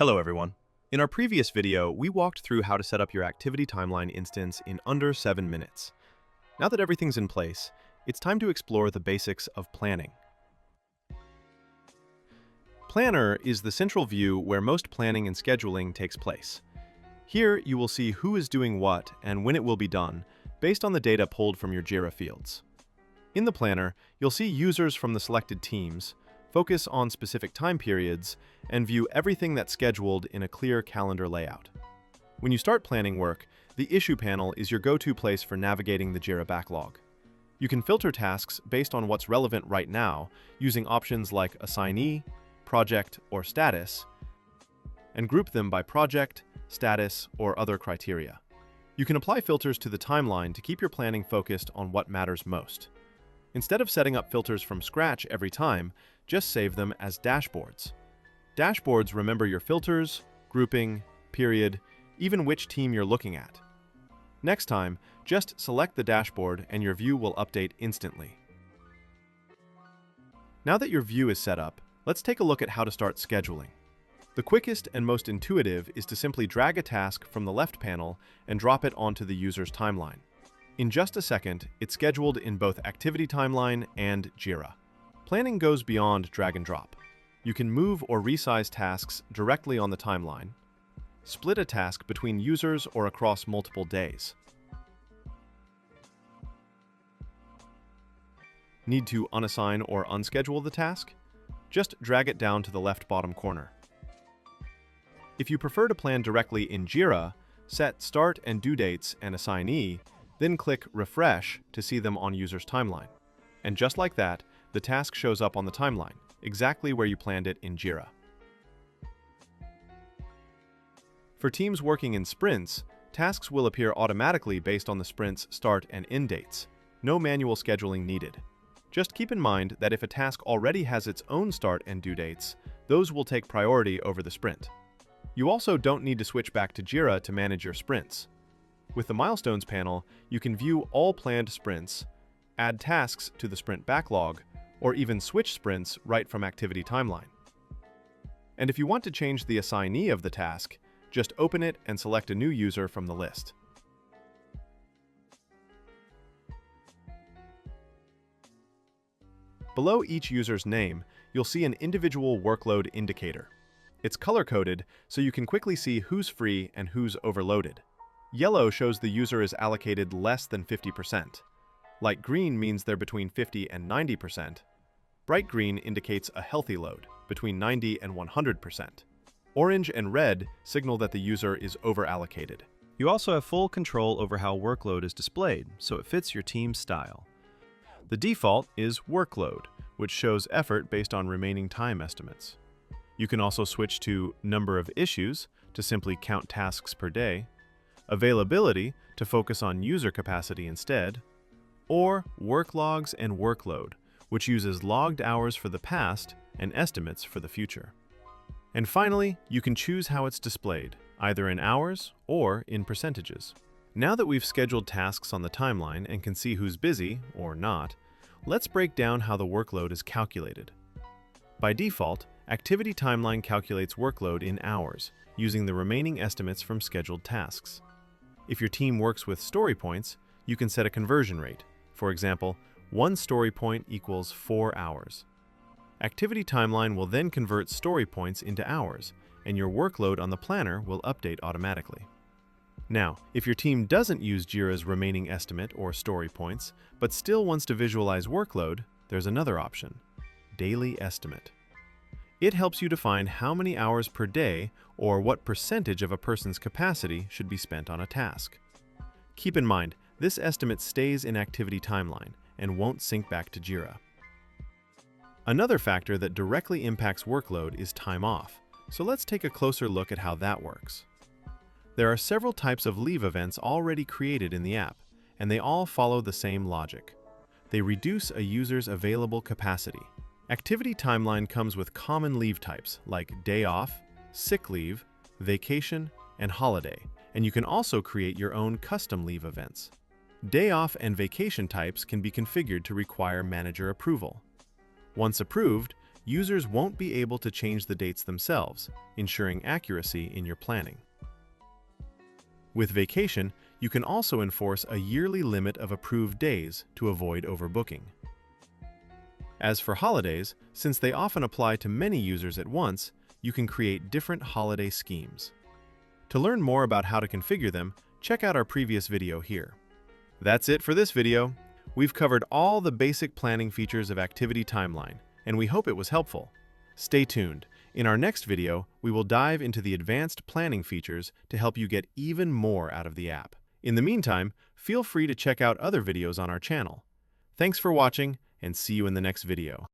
Hello everyone. In our previous video, we walked through how to set up your activity timeline instance in under 7 minutes. Now that everything's in place, it's time to explore the basics of planning. Planner is the central view where most planning and scheduling takes place. Here, you will see who is doing what and when it will be done, based on the data pulled from your Jira fields. In the planner, you'll see users from the selected teams, focus on specific time periods, and view everything that's scheduled in a clear calendar layout. When you start planning work, the Issue panel is your go-to place for navigating the Jira backlog. You can filter tasks based on what's relevant right now using options like Assignee, Project, or Status, and group them by project, status, or other criteria. You can apply filters to the timeline to keep your planning focused on what matters most. Instead of setting up filters from scratch every time, just save them as dashboards. Dashboards remember your filters, grouping, period, even which team you're looking at. Next time, just select the dashboard and your view will update instantly. Now that your view is set up, let's take a look at how to start scheduling. The quickest and most intuitive is to simply drag a task from the left panel and drop it onto the user's timeline. In just a second, it's scheduled in both ActivityTimeline and Jira. Planning goes beyond drag and drop. You can move or resize tasks directly on the timeline, split a task between users or across multiple days. Need to unassign or unschedule the task? Just drag it down to the left bottom corner. If you prefer to plan directly in Jira, set start and due dates and assignee, then click Refresh to see them on user's timeline. And just like that, the task shows up on the timeline, exactly where you planned it in Jira. For teams working in sprints, tasks will appear automatically based on the sprint's start and end dates. No manual scheduling needed. Just keep in mind that if a task already has its own start and due dates, those will take priority over the sprint. You also don't need to switch back to Jira to manage your sprints. With the Milestones panel, you can view all planned sprints, add tasks to the sprint backlog, or even switch sprints right from ActivityTimeline. And if you want to change the assignee of the task, just open it and select a new user from the list. Below each user's name, you'll see an individual workload indicator. It's color-coded so you can quickly see who's free and who's overloaded. Yellow shows the user is allocated less than 50%. Light green means they're between 50 and 90%. Bright green indicates a healthy load, between 90 and 100%. Orange and red signal that the user is over-allocated. You also have full control over how workload is displayed, so it fits your team's style. The default is workload, which shows effort based on remaining time estimates. You can also switch to number of issues to simply count tasks per day, availability to focus on user capacity instead, or work logs and workload, which uses logged hours for the past and estimates for the future. And finally, you can choose how it's displayed, either in hours or in percentages. Now that we've scheduled tasks on the timeline and can see who's busy or not, let's break down how the workload is calculated. By default, ActivityTimeline calculates workload in hours, using the remaining estimates from scheduled tasks. If your team works with story points, you can set a conversion rate. For example, 1 story point equals 4 hours. ActivityTimeline will then convert story points into hours, and your workload on the planner will update automatically. Now, if your team doesn't use Jira's remaining estimate or story points, but still wants to visualize workload, there's another option: Daily Estimate. It helps you define how many hours per day or what percentage of a person's capacity should be spent on a task. Keep in mind, this estimate stays in ActivityTimeline and won't sync back to Jira. Another factor that directly impacts workload is time off, so let's take a closer look at how that works. There are several types of leave events already created in the app, and they all follow the same logic. They reduce a user's available capacity. ActivityTimeline comes with common leave types like day off, sick leave, vacation, and holiday, and you can also create your own custom leave events. Day off and vacation types can be configured to require manager approval. Once approved, users won't be able to change the dates themselves, ensuring accuracy in your planning. With vacation, you can also enforce a yearly limit of approved days to avoid overbooking. As for holidays, since they often apply to many users at once, you can create different holiday schemes. To learn more about how to configure them, check out our previous video here. That's it for this video. We've covered all the basic planning features of Activity Timeline, and we hope it was helpful. Stay tuned. In our next video, we will dive into the advanced planning features to help you get even more out of the app. In the meantime, feel free to check out other videos on our channel. Thanks for watching, and see you in the next video.